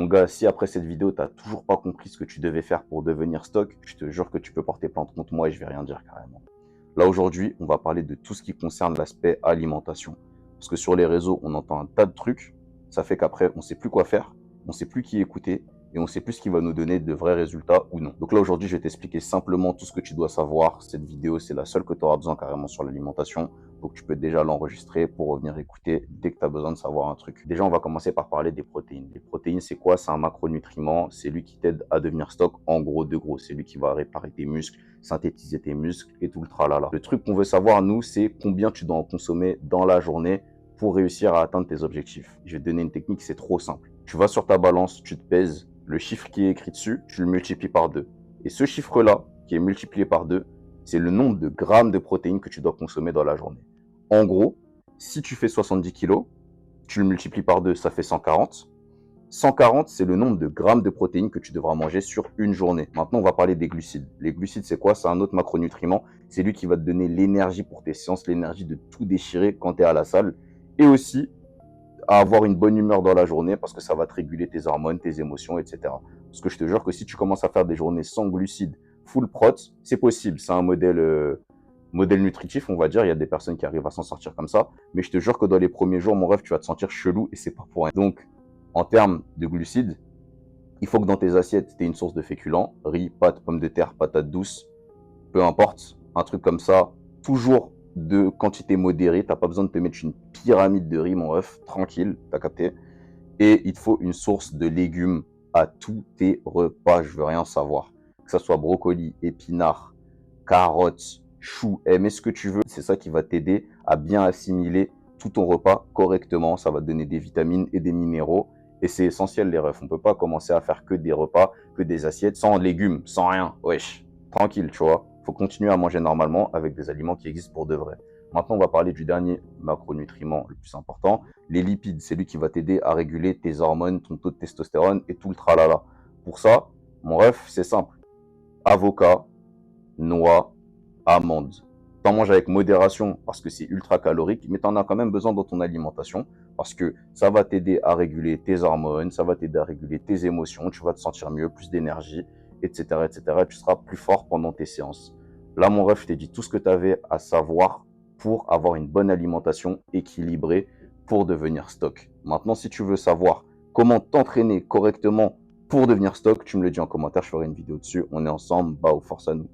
mon gars, si après cette vidéo, tu n'as toujours pas compris ce que tu devais faire pour devenir stock, je te jure que tu peux porter plainte contre moi et je vais rien dire carrément. Là, aujourd'hui, on va parler de tout ce qui concerne l'aspect alimentation. Parce que sur les réseaux, on entend un tas de trucs. Ça fait qu'après, on ne sait plus quoi faire, on ne sait plus qui écouter et on ne sait plus ce qui va nous donner de vrais résultats ou non. Donc là, aujourd'hui, je vais t'expliquer simplement tout ce que tu dois savoir. Cette vidéo, c'est la seule que tu auras besoin carrément sur l'alimentation. Donc tu peux déjà l'enregistrer pour revenir écouter dès que tu as besoin de savoir un truc. Déjà, on va commencer par parler des protéines. Les protéines, c'est quoi? C'est un macronutriment. C'est lui qui t'aide à devenir stock. En gros, de gros, c'est lui qui va réparer tes muscles, synthétiser tes muscles et tout le tralala. Le truc qu'on veut savoir, nous, c'est combien tu dois en consommer dans la journée pour réussir à atteindre tes objectifs. Je vais te donner une technique, c'est trop simple. Tu vas sur ta balance, tu te pèses, le chiffre qui est écrit dessus, tu le multiplies par 2. Et ce chiffre-là, qui est multiplié par 2, c'est le nombre de grammes de protéines que tu dois consommer dans la journée. En gros, si tu fais 70 kilos, tu le multiplies par 2, ça fait 140. 140, c'est le nombre de grammes de protéines que tu devras manger sur une journée. Maintenant, on va parler des glucides. Les glucides, c'est quoi? C'est un autre macronutriment. C'est lui qui va te donner l'énergie pour tes séances, l'énergie de tout déchirer quand tu es à la salle. Et aussi, à avoir une bonne humeur dans la journée parce que ça va te réguler tes hormones, tes émotions, etc. Parce que je te jure que si tu commences à faire des journées sans glucides, full prot, c'est possible. C'est un modèle nutritif, on va dire. Il y a des personnes qui arrivent à s'en sortir comme ça. Mais je te jure que dans les premiers jours, mon rêve, tu vas te sentir chelou et c'est pas pour rien. Donc, en termes de glucides, il faut que dans tes assiettes, tu aies une source de féculents, riz, pâtes, pommes de terre, patates douces, peu importe, un truc comme ça, toujours de quantité modérée, t'as pas besoin de te mettre une pyramide de riz, mon ref, tranquille, t'as capté. Et il te faut une source de légumes à tous tes repas, je veux rien savoir. Que ça soit brocoli, épinards, carottes, choux, mets ce que tu veux, c'est ça qui va t'aider à bien assimiler tout ton repas correctement, ça va te donner des vitamines et des minéraux. Et c'est essentiel les refs, on peut pas commencer à faire que des repas, que des assiettes, sans légumes, sans rien, wesh, tranquille, tu vois. Faut continuer à manger normalement avec des aliments qui existent pour de vrai. Maintenant, on va parler du dernier macronutriment le plus important, les lipides. C'est lui qui va t'aider à réguler tes hormones, ton taux de testostérone et tout le tralala. Pour ça, mon ref, c'est simple. Avocat, noix, amandes. T'en manges avec modération parce que c'est ultra calorique, mais t'en as quand même besoin dans ton alimentation parce que ça va t'aider à réguler tes hormones, ça va t'aider à réguler tes émotions, tu vas te sentir mieux, plus d'énergie, etc., etc. Tu seras plus fort pendant tes séances. Là, mon ref, je t'ai dit tout ce que tu avais à savoir pour avoir une bonne alimentation équilibrée pour devenir stock. Maintenant, si tu veux savoir comment t'entraîner correctement pour devenir stock, tu me le dis en commentaire, je ferai une vidéo dessus. On est ensemble, bah, force à nous.